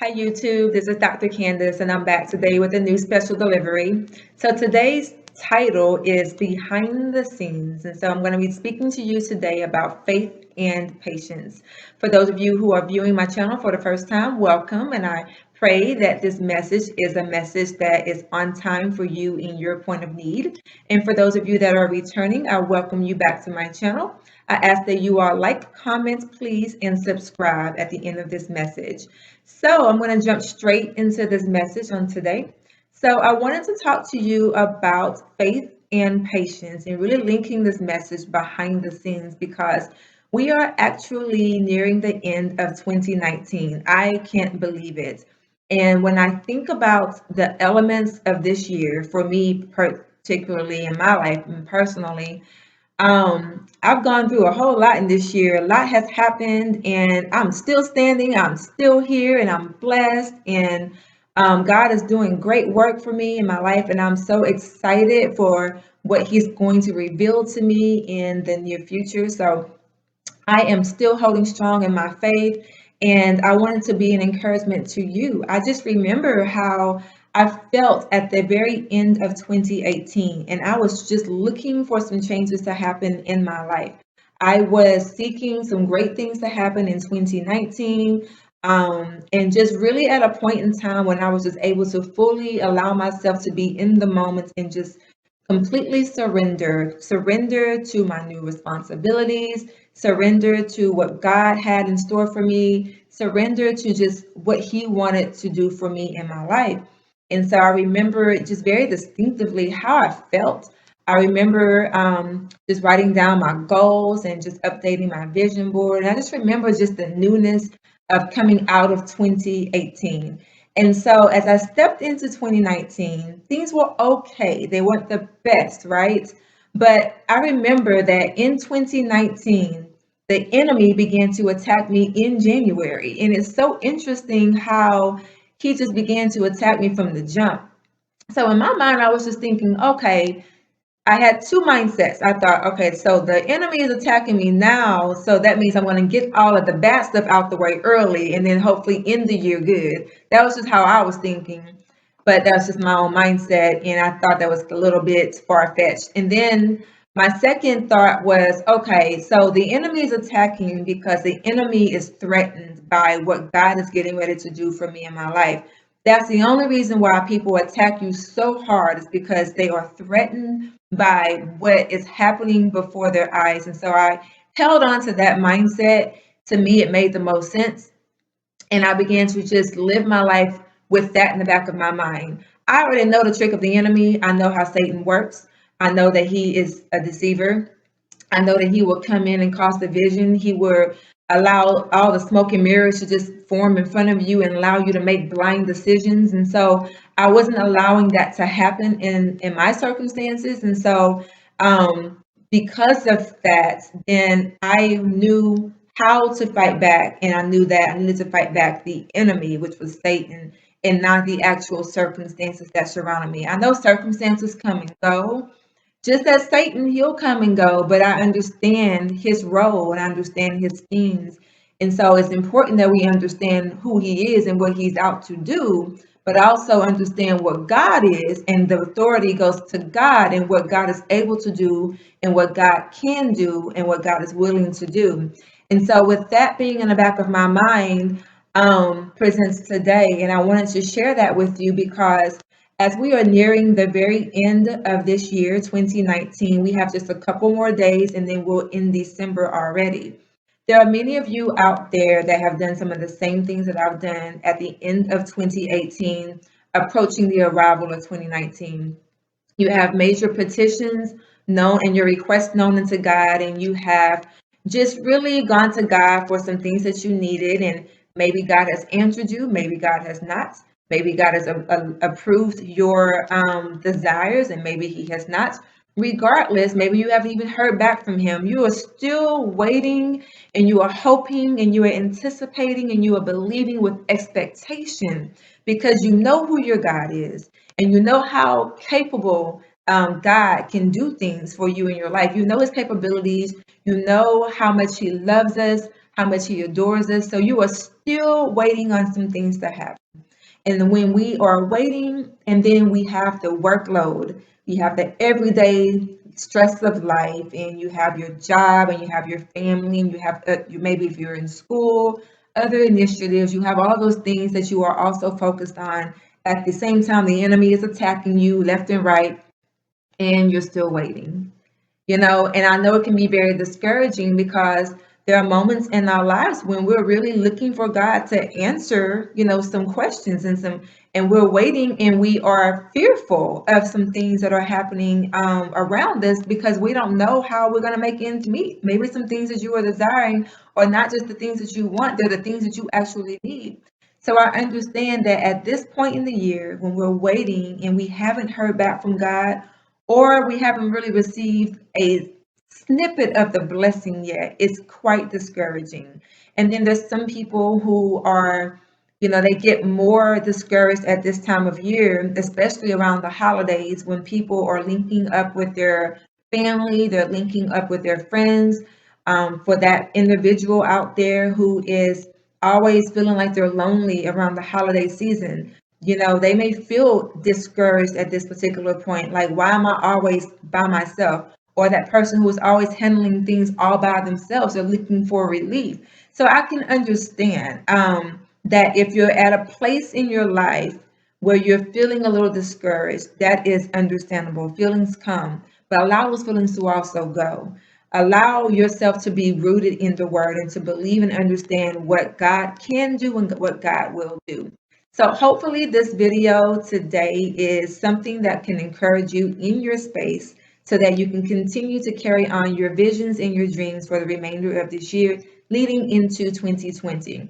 Hi YouTube, this is DrCandus and I'm back today with a new special delivery. So today's title is Behind the Scenes, and so I'm going to be speaking to you today about faith and patience. For those of you who are viewing my channel for the first time, welcome, and I pray that this message is a message that is on time for you in your point of need. And for those of you that are returning, I welcome you back to my channel. I ask that you all like, comment, please, and subscribe at the end of this message. So I'm going to jump straight into this message on today. So I wanted to talk to you about faith and patience and really linking this message behind the scenes because we are actually nearing the end of 2019. I can't believe it. And when I think about the elements of this year, for me particularly in my life and personally, I've gone through a whole lot in this year. A lot has happened, and I'm still standing. I'm still here, and I'm blessed. And God is doing great work for me in my life, and I'm so excited for what He's going to reveal to me in the near future. So I am still holding strong in my faith, and I wanted to be an encouragement to you. I just remember how I felt at the very end of 2018, and I was just looking for some changes to happen in my life. I was seeking some great things to happen in 2019, and just really at a point in time when I was just able to fully allow myself to be in the moment and just completely surrender to my new responsibilities, surrender to what God had in store for me, surrender to just what He wanted to do for me in my life. And so I remember just very distinctively how I felt. I remember just writing down my goals and just updating my vision board. And I just remember just the newness of coming out of 2018. And so as I stepped into 2019, things were okay. They weren't the best, right? But I remember that in 2019, the enemy began to attack me in January. And it's so interesting how he just began to attack me from the jump. So in my mind, I was just thinking, okay, I had two mindsets. I thought, okay, so the enemy is attacking me now, so that means I'm going to get all of the bad stuff out the way early and then hopefully end the year good. That was just how I was thinking, but that's just my own mindset, and I thought that was a little bit far-fetched. And then my second thought was, okay, so the enemy is attacking because the enemy is threatened by what God is getting ready to do for me in my life. That's the only reason why people attack you so hard is because they are threatened by what is happening before their eyes. And so I held on to that mindset. To me, it made the most sense. And I began to just live my life with that in the back of my mind. I already know the trick of the enemy. I know how Satan works. I know that he is a deceiver. I know that he will come in and cause division. He will allow all the smoke and mirrors to just form in front of you and allow you to make blind decisions. And so I wasn't allowing that to happen in my circumstances. And so because of that, then I knew how to fight back. And I knew that I needed to fight back the enemy, which was Satan, and not the actual circumstances that surrounded me. I know circumstances come and go, just as Satan, he'll come and go, but I understand his role and I understand his schemes. And so it's important that we understand who he is and what he's out to do, but also understand what God is, and the authority goes to God and what God is able to do and what God can do and what God is willing to do. And so with that being in the back of my mind, presents today, and I wanted to share that with you because as we are nearing the very end of this year, 2019, we have just a couple more days and then we'll end December already. There are many of you out there that have done some of the same things that I've done at the end of 2018, approaching the arrival of 2019. You have major petitions known and your requests known unto God, and you have just really gone to God for some things that you needed, and maybe God has answered you, maybe God has not. Maybe God has approved your desires, and maybe He has not. Regardless, maybe you haven't even heard back from Him. You are still waiting, and you are hoping, and you are anticipating, and you are believing with expectation because you know who your God is, and you know how capable God can do things for you in your life. You know His capabilities. You know how much He loves us, how much He adores us. So you are still waiting on some things to happen. And when we are waiting, and then we have the workload, you have the everyday stress of life, and you have your job, and you have your family, and you have you maybe if you're in school, other initiatives, you have all those things that you are also focused on. At the same time, the enemy is attacking you left and right, and you're still waiting. And I know it can be very discouraging because there are moments in our lives when we're really looking for God to answer, some questions and we're waiting, and we are fearful of some things that are happening around us because we don't know how we're going to make ends meet. Maybe some things that you are desiring are not just the things that you want, they're the things that you actually need. So I understand that at this point in the year, when we're waiting and we haven't heard back from God, or we haven't really received a snippet of the blessing yet, it's quite discouraging. And then there's some people who are, they get more discouraged at this time of year, especially around the holidays when people are linking up with their family, they're linking up with their friends. For that individual out there who is always feeling like they're lonely around the holiday season, they may feel discouraged at this particular point. Like, why am I always by myself? Or that person who is always handling things all by themselves are looking for relief. So I can understand that if you're at a place in your life where you're feeling a little discouraged, that is understandable. Feelings come, but allow those feelings to also go. Allow yourself to be rooted in the word and to believe and understand what God can do and what God will do. So hopefully this video today is something that can encourage you in your space so that you can continue to carry on your visions and your dreams for the remainder of this year leading into 2020.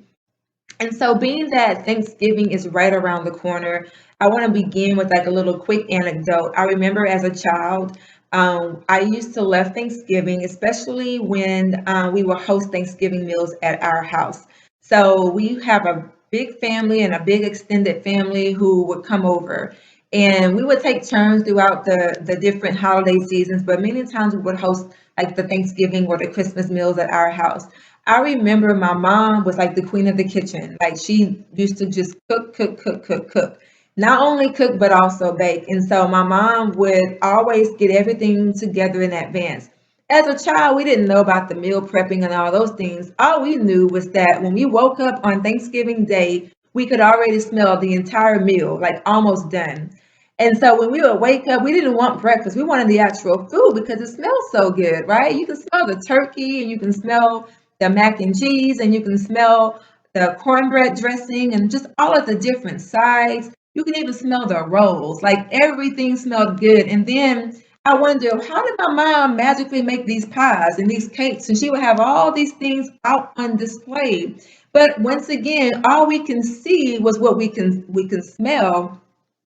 And so, being that Thanksgiving is right around the corner, I want to begin with like a little quick anecdote. I remember as a child, I used to love Thanksgiving, especially when we would host Thanksgiving meals at our house. So, we have a big family and a big extended family who would come over. And we would take turns throughout the different holiday seasons, but many times we would host like the Thanksgiving or the Christmas meals at our house. I remember my mom was like the queen of the kitchen. Like she used to just cook, cook, cook, cook, cook. Not only cook, but also bake. And so my mom would always get everything together in advance. As a child, we didn't know about the meal prepping and all those things. All we knew was that when we woke up on Thanksgiving Day, we could already smell the entire meal, like almost done. And so when we would wake up, we didn't want breakfast. We wanted the actual food because it smells so good, right? You can smell the turkey and you can smell the mac and cheese and you can smell the cornbread dressing and just all of the different sides. You can even smell the rolls. Like everything smelled good. And then I wonder, how did my mom magically make these pies and these cakes? And she would have all these things out on display. But once again, all we can see was what we can smell,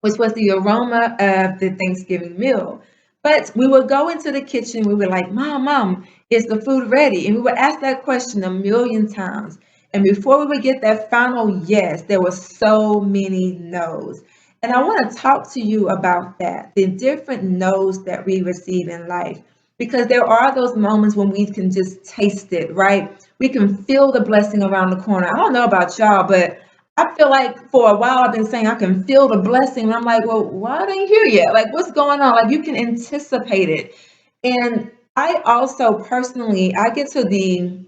which was the aroma of the Thanksgiving meal. But we would go into the kitchen, we were like, Mom, is the food ready? And we would ask that question a million times. And before we would get that final yes, there were so many no's. And I want to talk to you about that, the different no's that we receive in life. Because there are those moments when we can just taste it, right? We can feel the blessing around the corner. I don't know about y'all, but I feel like for a while I've been saying I can feel the blessing. And I'm like, well, why are they here yet? Like, what's going on? Like, you can anticipate it. And I also personally, I get to the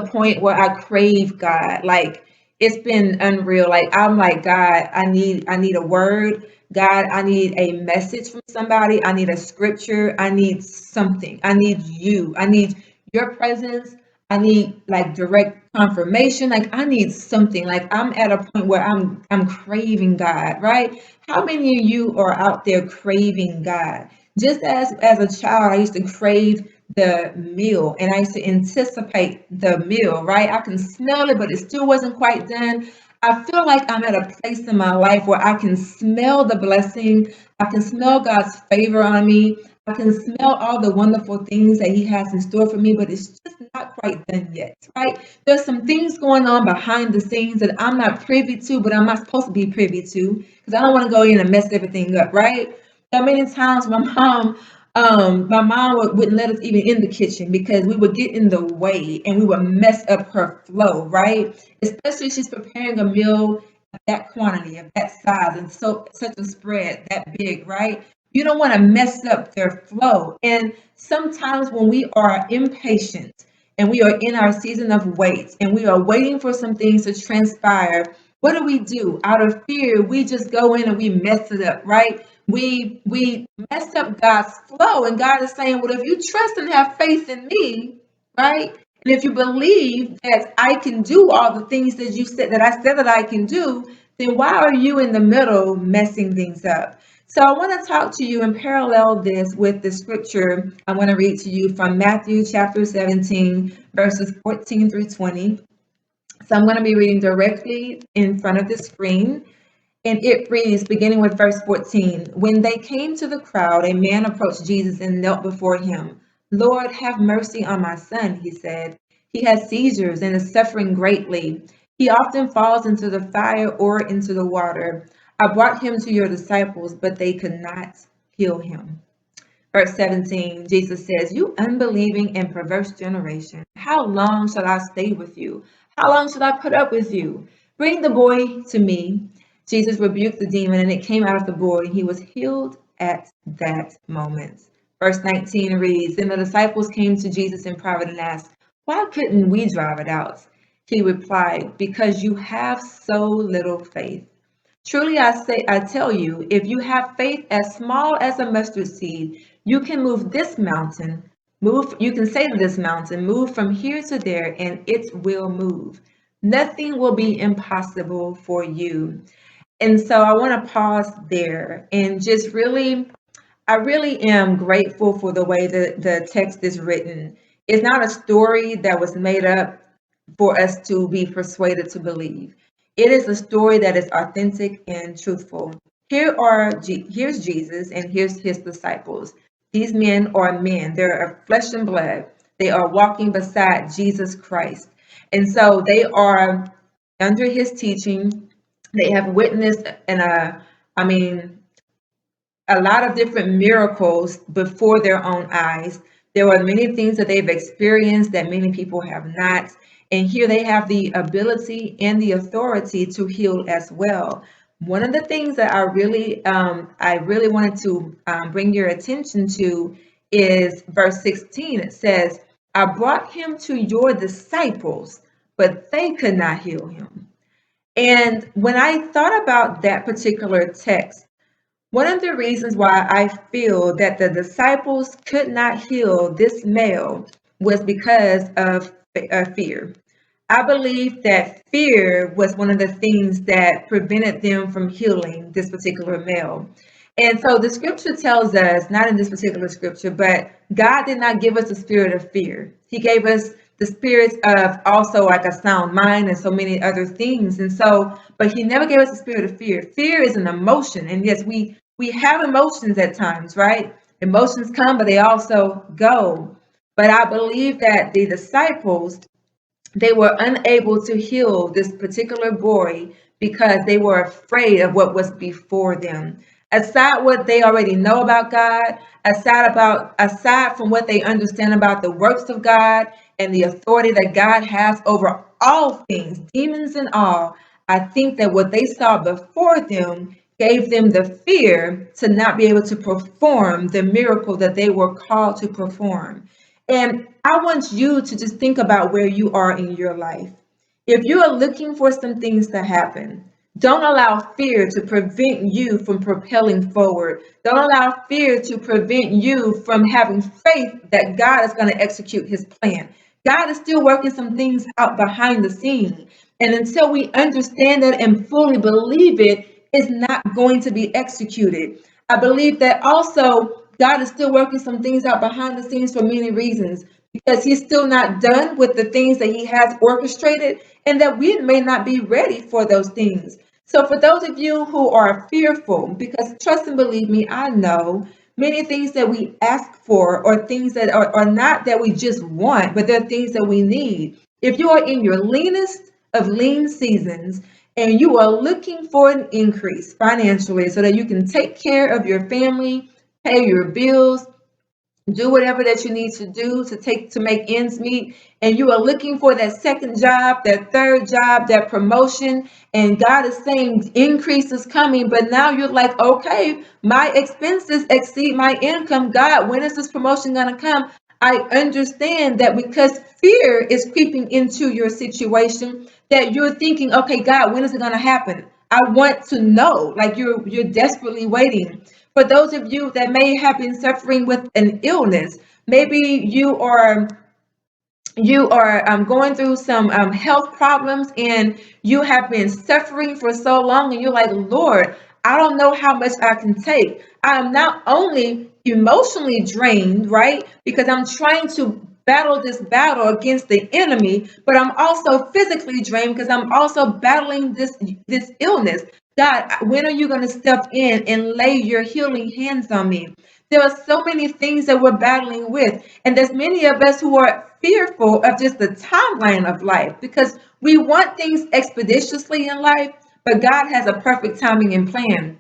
point where I crave God. Like, it's been unreal. Like, I'm like, God, I need a word. God, I need a message from somebody. I need a scripture. I need something. I need you. I need your presence. I need like direct confirmation. Like I need something. Like I'm at a point where I'm craving God, right? How many of you are out there craving God? Just as a child, I used to crave the meal and I used to anticipate the meal, right? I can smell it, but it still wasn't quite done. I feel like I'm at a place in my life where I can smell the blessing. I can smell God's favor on me. I can smell all the wonderful things that He has in store for me, but it's just not quite done yet, right? There's some things going on behind the scenes that I'm not privy to, but I'm not supposed to be privy to because I don't want to go in and mess everything up, right? There are many times my mom My mom wouldn't let us even in the kitchen because we would get in the way and we would mess up her flow, right? Especially if she's preparing a meal of that quantity, of that size, and so such a spread that big, right? You don't want to mess up their flow. And sometimes when we are impatient and we are in our season of wait and we are waiting for some things to transpire, what do? Out of fear, we just go in and we mess it up, right? We mess up God's flow, and God is saying, well, if you trust and have faith in me, right? And if you believe that I can do all the things that you said that I said that I can do, then why are you in the middle messing things up? So I want to talk to you and parallel this with the scripture I want to read to you from Matthew chapter 17, verses 14 through 20. So I'm going to be reading directly in front of the screen. And it reads, beginning with verse 14, when they came to the crowd, a man approached Jesus and knelt before him. Lord, have mercy on my son, he said. He has seizures and is suffering greatly. He often falls into the fire or into the water. I brought him to your disciples, but they could not heal him. Verse 17, Jesus says, you unbelieving and perverse generation, how long shall I stay with you? How long shall I put up with you? Bring the boy to me. Jesus rebuked the demon, and it came out of the boy. He was healed at that moment. Verse 19 reads, then the disciples came to Jesus in private and asked, why couldn't we drive it out? He replied, because you have so little faith. Truly I tell you, if you have faith as small as a mustard seed, you can you can say to this mountain, move from here to there, and it will move. Nothing will be impossible for you. And so I want to pause there and just I really am grateful for the way that the text is written. It's not a story that was made up for us to be persuaded to believe. It is a story that is authentic and truthful. Here's Jesus and here's his disciples. These men are men. They're of flesh and blood. They are walking beside Jesus Christ. And so they are under his teaching. They have witnessed I mean, a lot of different miracles before their own eyes. There are many things that they've experienced that many people have not. And here they have the ability and the authority to heal as well. One of the things that I really wanted to bring your attention to is verse 16. It says, I brought him to your disciples, but they could not heal him. And when I thought about that particular text, one of the reasons why I feel that the disciples could not heal this male was because of fear. I believe that fear was one of the things that prevented them from healing this particular male. And so the scripture tells us, not in this particular scripture, but God did not give us a spirit of fear. He gave us the spirits of also like a sound mind and so many other things. And so, but he never gave us a spirit of fear. Fear is an emotion. And yes, we have emotions at times, right? Emotions come, but they also go. But I believe that the disciples, they were unable to heal this particular boy because they were afraid of what was before them. Aside what they already know about God, aside from what they understand about the works of God and the authority that God has over all things, demons and all, I think that what they saw before them gave them the fear to not be able to perform the miracle that they were called to perform. And I want you to just think about where you are in your life. If you are looking for some things to happen, don't allow fear to prevent you from propelling forward. Don't allow fear to prevent you from having faith that God is going to execute his plan. God is still working some things out behind the scenes. And until we understand that and fully believe it, it's not going to be executed. I believe that also God is still working some things out behind the scenes for many reasons because he's still not done with the things that he has orchestrated and that we may not be ready for those things. So for those of you who are fearful, because trust and believe me, I know many things that we ask for or things that are not that we just want, but they're things that we need. If you are in your leanest of lean seasons and you are looking for an increase financially so that you can take care of your family, pay your bills, do whatever that you need to do to make ends meet, and you are looking for that second job, that third job, that promotion, and God is saying increase is coming, but now you're like, okay, my expenses exceed my income. God, when is this promotion going to come? I understand that because fear is creeping into your situation, that you're thinking, okay, God, when is it going to happen? I want to know. Like you're desperately waiting. For those of you that may have been suffering with an illness, maybe you are going through some health problems, and you have been suffering for so long, and you're like, Lord, I don't know how much I can take. I am not only emotionally drained, right? Because I'm trying to battle this battle against the enemy, but I'm also physically drained because I'm also battling this illness. God, when are you going to step in and lay your healing hands on me? There are so many things that we're battling with, and there's many of us who are fearful of just the timeline of life because we want things expeditiously in life, but God has a perfect timing and plan.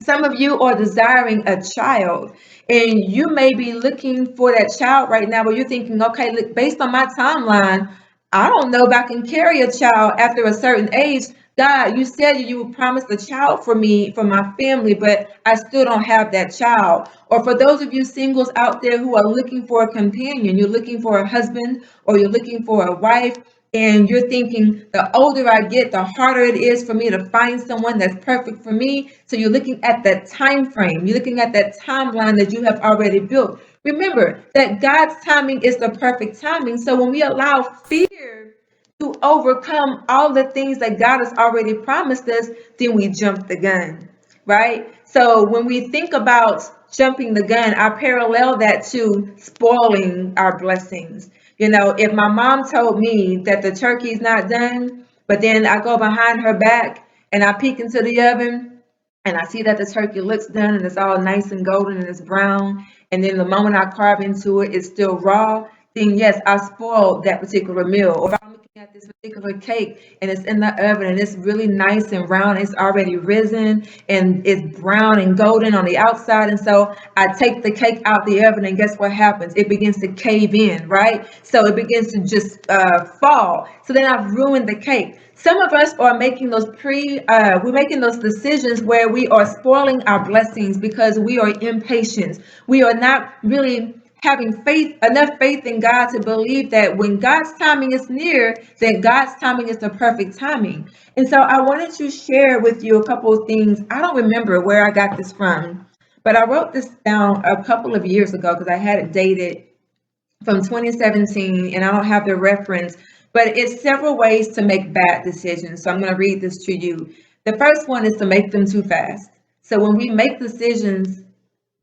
Some of you are desiring a child, and you may be looking for that child right now, but you're thinking, okay, look, based on my timeline, I don't know if I can carry a child after a certain age. God, you said you would promise a child for me, for my family, but I still don't have that child. Or for those of you singles out there who are looking for a companion, you're looking for a husband or you're looking for a wife, and you're thinking the older I get, the harder it is for me to find someone that's perfect for me. So you're looking at that time frame, you're looking at that timeline that you have already built. Remember that God's timing is the perfect timing. So when we allow fear to overcome all the things that God has already promised us, then we jump the gun, right? So when we think about jumping the gun, I parallel that to spoiling our blessings. You know, if my mom told me that the turkey's not done, but then I go behind her back and I peek into the oven and I see that the turkey looks done and it's all nice and golden and it's brown, and then the moment I carve into it, it's still raw, then yes, I spoiled that particular meal. Or if I'm looking at this particular cake and it's in the oven and it's really nice and round, it's already risen and it's brown and golden on the outside, and so I take the cake out the oven, and guess what happens? It begins to cave in, right? So it begins to just fall. So then I've ruined the cake. Some of us are making we're making those decisions where we are spoiling our blessings because we are impatient. We are not really having enough faith in God to believe that when God's timing is near, then God's timing is the perfect timing. And so I wanted to share with you a couple of things. I don't remember where I got this from, but I wrote this down a couple of years ago because I had it dated from 2017, and I don't have the reference, but it's several ways to make bad decisions. So I'm going to read this to you. The first one is to make them too fast. So when we make decisions,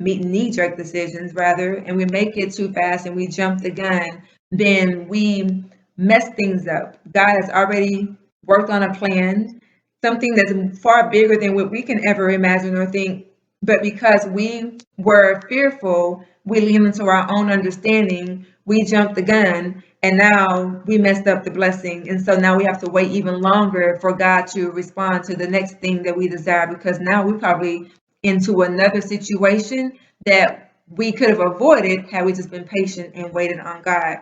knee-jerk decisions rather, and we make it too fast and we jump the gun, then we mess things up. God has already worked on a plan, something that's far bigger than what we can ever imagine or think. But because we were fearful, we lean into our own understanding, we jumped the gun, and now we messed up the blessing. And so now we have to wait even longer for God to respond to the next thing that we desire, because now we probably into another situation that we could have avoided had we just been patient and waited on God.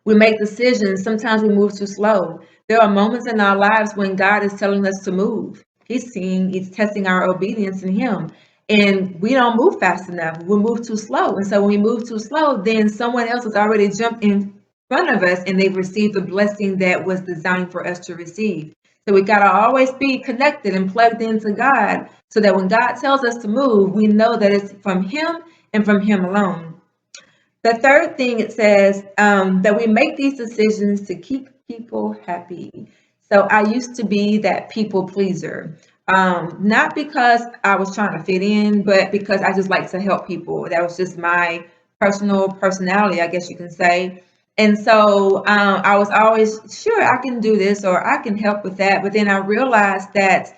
We make decisions. Sometimes we move too slow. There are moments in our lives when God is telling us to move. He's testing our obedience in Him. And we don't move fast enough. We move too slow. And so when we move too slow, then someone else has already jumped in front of us and they've received the blessing that was designed for us to receive. So we got to always be connected and plugged into God so that when God tells us to move, we know that it's from Him and from Him alone. The third thing it says that we make these decisions to keep people happy. So I used to be that people pleaser, not because I was trying to fit in, but because I just like to help people. That was just my personality, I guess you can say. And so I was always sure I can do this or I can help with that. But then I realized that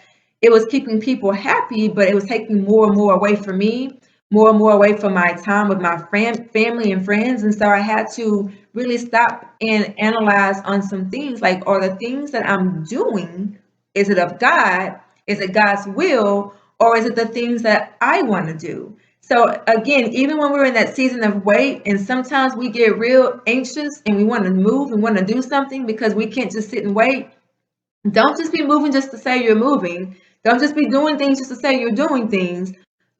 it was keeping people happy, but it was taking more and more away from me, more and more away from my time with my family and friends. And so I had to really stop and analyze on some things like, are the things that I'm doing, is it of God? Is it God's will? Or is it the things that I want to do? So again, even when we're in that season of wait, and sometimes we get real anxious and we want to move and want to do something because we can't just sit and wait. Don't just be moving just to say you're moving. Don't just be doing things just to say you're doing things.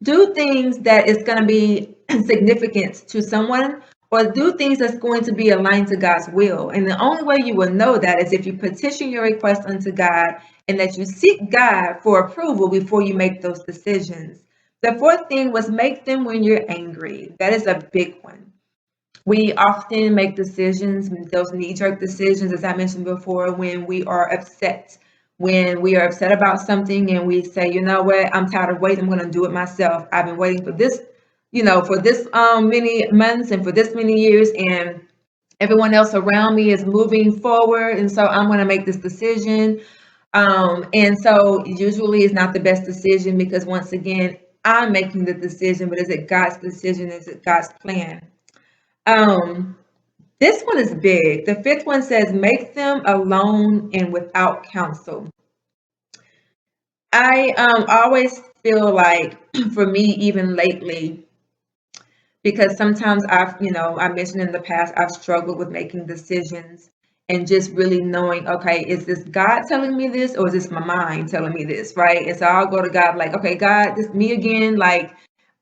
Do things that is going to be significant to someone, or do things that's going to be aligned to God's will. And the only way you will know that is if you petition your request unto God and that you seek God for approval before you make those decisions. The fourth thing was make them when you're angry. That is a big one. We often make decisions, those knee-jerk decisions, as I mentioned before, when we are upset. When we are upset about something and we say, you know what, I'm tired of waiting, I'm going to do it myself. I've been waiting for this, for this many months and for this many years, and everyone else around me is moving forward, and so I'm going to make this decision. And so usually it's not the best decision because once again, I'm making the decision, but is it God's decision? Is it God's plan? This one is big. The fifth one says, make them alone and without counsel. I always feel like, for me, even lately, because sometimes I mentioned in the past, I've struggled with making decisions and just really knowing, okay, is this God telling me this or is this my mind telling me this, right? And so I'll go to God like, okay, God, this me again, like,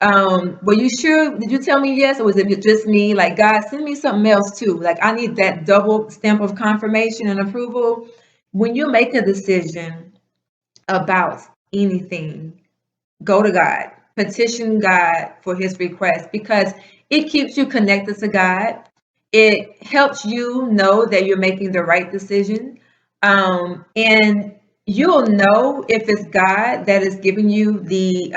were you sure? Did you tell me yes, or was it just me? Like, God, send me something else too. Like, I need that double stamp of confirmation and approval. When you make a decision about anything, go to God, petition God for his request, because it keeps you connected to God. It helps you know that you're making the right decision. And you'll know if it's God that is giving you the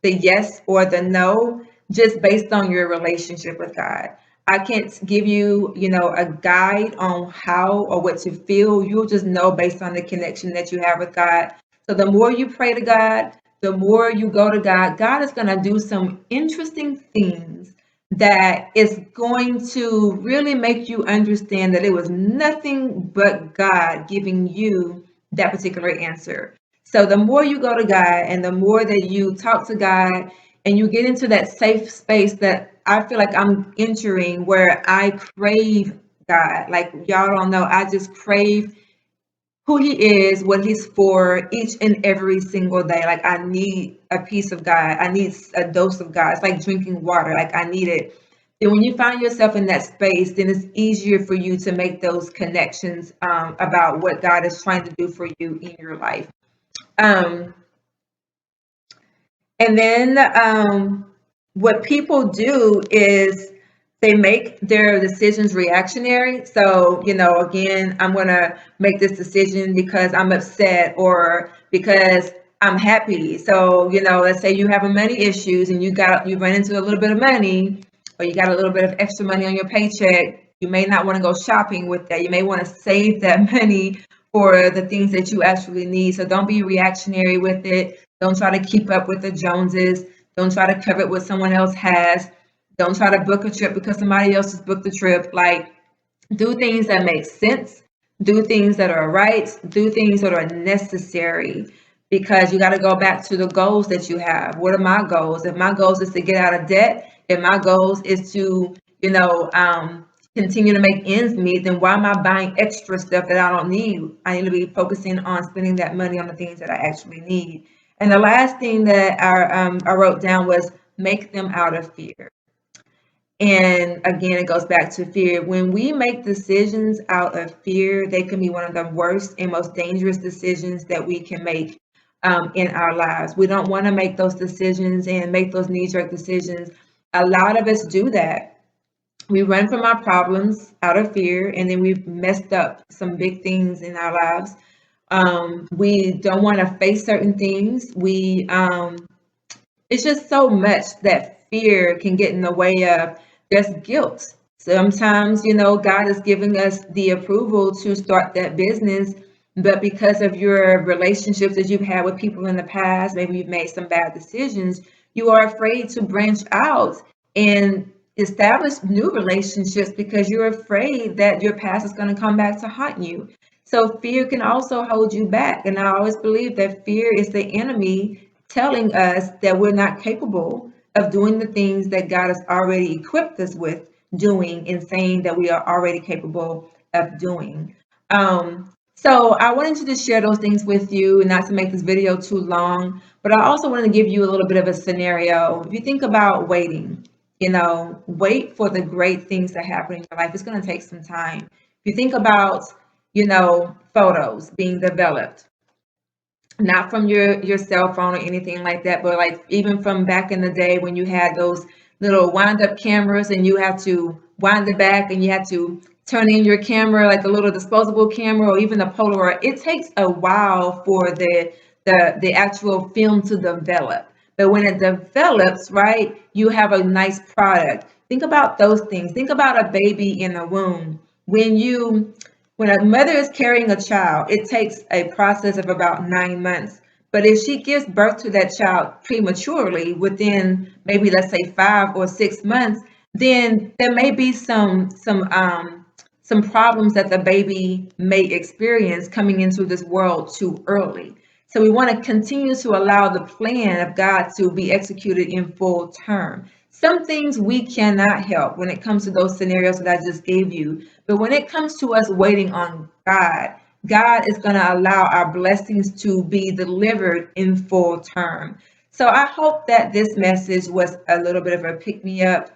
yes or the no, just based on your relationship with God. I can't give you, a guide on how or what to feel. You'll just know based on the connection that you have with God. So the more you pray to God, the more you go to God, God is going to do some interesting things that is going to really make you understand that it was nothing but God giving you that particular answer. So the more you go to God and the more that you talk to God and you get into that safe space that I feel like I'm entering, where I crave God. Like, y'all don't know, I just crave who he is, what he's for each and every single day. Like, I need a piece of God. I need a dose of God. It's like drinking water. Like, I need it. And when you find yourself in that space, then it's easier for you to make those connections about what God is trying to do for you in your life. Um, and then what people do is they make their decisions reactionary. So, again, I'm going to make this decision because I'm upset or because I'm happy. So, let's say you have a money issues and you run into a little bit of money, or you got a little bit of extra money on your paycheck. You may not want to go shopping with that. You may want to save that money for the things that you actually need. So don't be reactionary with it. Don't try to keep up with the Joneses. Don't try to cover what someone else has. Don't try to book a trip because somebody else has booked the trip. Like, do things that make sense. Do things that are right. Do things that are necessary, because you got to go back to the goals that you have. What are my goals? If my goals is to get out of debt, if my goals is to, continue to make ends meet, then why am I buying extra stuff that I don't need? I need to be focusing on spending that money on the things that I actually need. And the last thing that I wrote down was make them out of fear. And again, it goes back to fear. When we make decisions out of fear, they can be one of the worst and most dangerous decisions that we can make in our lives. We don't want to make those decisions and make those knee-jerk decisions. A lot of us do that. We run from our problems out of fear, and then we've messed up some big things in our lives. We don't want to face certain things. It's just so much that fear can get in the way of. There's guilt. Sometimes, God is giving us the approval to start that business, but because of your relationships that you've had with people in the past, maybe you've made some bad decisions, you are afraid to branch out and establish new relationships because you're afraid that your past is going to come back to haunt you. So fear can also hold you back. And I always believe that fear is the enemy telling us that we're not capable of doing the things that God has already equipped us with doing and saying that we are already capable of doing. So I wanted to just share those things with you, not to make this video too long, but I also wanted to give you a little bit of a scenario. If you think about waiting, wait for the great things to happen in your life. It's going to take some time. If you think about, photos being developed, not from your cell phone or anything like that, but like even from back in the day when you had those little wind up cameras and you had to wind it back and you had to turn in your camera, like a little disposable camera or even a Polaroid. It takes a while for the actual film to develop. But when it develops, right, you have a nice product. Think about those things. Think about a baby in the womb. When a mother is carrying a child, it takes a process of about 9 months. But if she gives birth to that child prematurely within maybe let's say 5 or 6 months, then there may be some problems that the baby may experience coming into this world too early. So we want to continue to allow the plan of God to be executed in full term. Some things we cannot help when it comes to those scenarios that I just gave you. But when it comes to us waiting on God, God is going to allow our blessings to be delivered in full term. So I hope that this message was a little bit of a pick me up.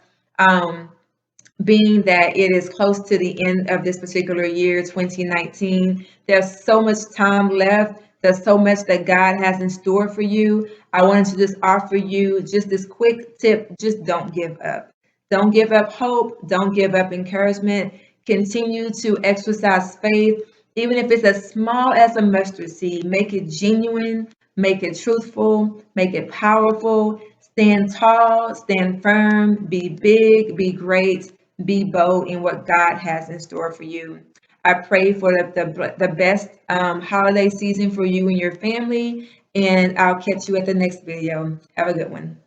Being that it is close to the end of this particular year, 2019, there's so much time left. There's so much that God has in store for you. I wanted to just offer you just this quick tip. Just don't give up. Don't give up hope. Don't give up encouragement. Continue to exercise faith. Even if it's as small as a mustard seed, make it genuine, make it truthful, make it powerful. Stand tall, stand firm, be big, be great, be bold in what God has in store for you. I pray for the best holiday season for you and your family, and I'll catch you at the next video. Have a good one.